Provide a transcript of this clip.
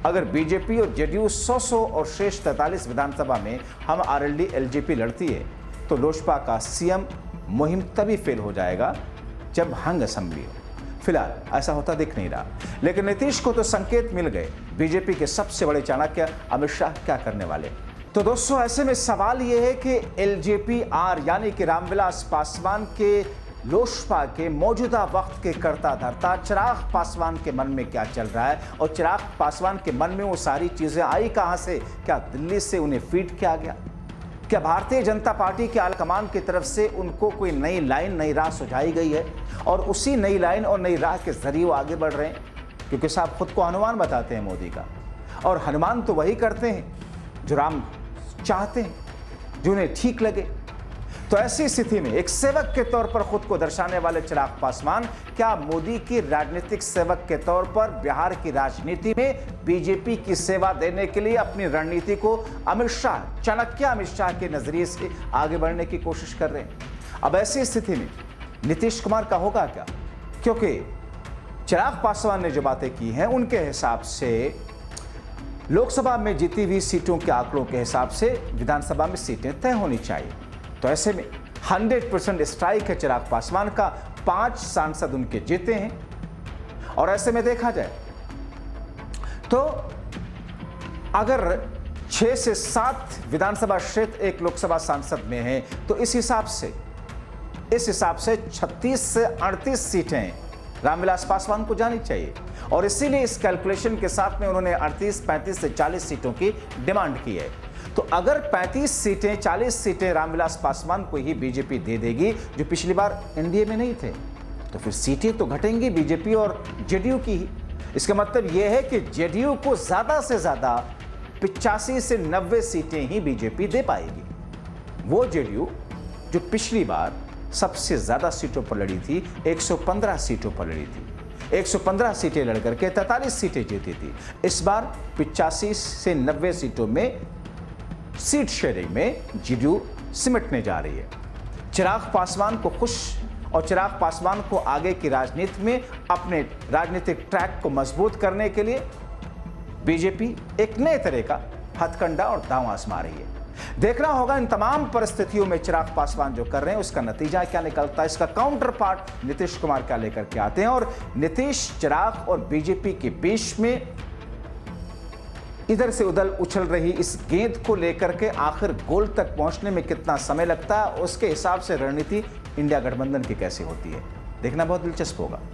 अगर बीजेपी और जेडीयू 100 और शेष 43 विधानसभा में हम आरएलडी एलजेपी लड़ती है तो लोजपा का सीएम मुहिम तभी फेल हो जाएगा जब हंग असेंबली हो। फिलहाल ऐसा होता दिख नहीं रहा, लेकिन नीतीश को तो संकेत मिल गए बीजेपी के सबसे बड़े चाणक्य अमित शाह क्या करने वाले। तो दोस्तों, ऐसे में सवाल यह है कि एलजेपी आर यानी कि रामविलास पासवान के लोजपा के मौजूदा वक्त के कर्ता धर्ता चिराग पासवान के मन में क्या चल रहा है, और चिराग पासवान के मन में वो सारी चीजें आई कहां से? क्या दिल्ली से उन्हें फीड किया गया? क्या भारतीय जनता पार्टी के आलाकमान की तरफ से उनको कोई नई लाइन, नई राह सुझाई गई है और उसी नई लाइन और नई राह के जरिए वो आगे बढ़ रहे हैं? क्योंकि साहब खुद को हनुमान बताते हैं मोदी का, और हनुमान तो वही करते हैं जो राम चाहते हैं, जो उन्हें ठीक लगे। तो ऐसी स्थिति में एक सेवक के तौर पर खुद को दर्शाने वाले चिराग पासवान क्या मोदी की राजनीतिक सेवक के तौर पर बिहार की राजनीति में बीजेपी की सेवा देने के लिए अपनी रणनीति को अमित शाह, चाणक्य अमित शाह के नजरिए से आगे बढ़ने की कोशिश कर रहे हैं? अब ऐसी स्थिति में नीतीश कुमार का होगा क्या? क्योंकि चिराग पासवान ने जो बातें की हैं उनके हिसाब से लोकसभा में जीती हुई सीटों के आंकड़ों के हिसाब से विधानसभा में सीटें तय होनी चाहिए। तो ऐसे में 100% स्ट्राइक है चिराग पासवान का, 5 सांसद उनके जीते हैं। और ऐसे में देखा जाए तो अगर 6 से 7 विधानसभा क्षेत्र एक लोकसभा सांसद में है तो इस हिसाब से 36 से 38 सीटें रामविलास पासवान को जानी चाहिए। और इसीलिए इस कैलकुलेशन के साथ में उन्होंने 38, 35 से 40 सीटों की डिमांड की है। तो अगर 35 सीटें, 40 सीटें रामविलास पासवान को ही बीजेपी दे देगी, जो पिछली बार एनडीए में नहीं थे, तो फिर सीटें तो घटेंगी बीजेपी और जेडीयू की ही। इसका मतलब यह है कि जेडीयू को ज्यादा से ज्यादा 85 से 90 सीटें ही बीजेपी दे पाएगी। वो जेडीयू जो पिछली बार सबसे ज्यादा सीटों पर लड़ी थी, 115 सीटों पर लड़ी थी, 115 सीटें लड़ करके 43 सीटें जीती थी। इस बार 85 से 90 सीटों में सीट शेयरिंग में जेडीयू सिमटने जा रही है। चिराग पासवान को खुश और चिराग पासवान को आगे की राजनीति में अपने राजनीतिक ट्रैक को मजबूत करने के लिए बीजेपी एक नए तरह का हथकंडा और दांव आजमा रही है। देखना होगा इन तमाम परिस्थितियों में चिराग पासवान जो कर रहे हैं उसका नतीजा क्या निकलता है, इसका काउंटर पार्ट नीतीश कुमार क्या लेकर के आते हैं, और नीतीश, चिराग और बीजेपी के बीच में इधर से उधर उछल रही इस गेंद को लेकर के आखिर गोल तक पहुंचने में कितना समय लगता है, उसके हिसाब से रणनीति इंडिया गठबंधन की कैसी होती है, देखना बहुत दिलचस्प होगा।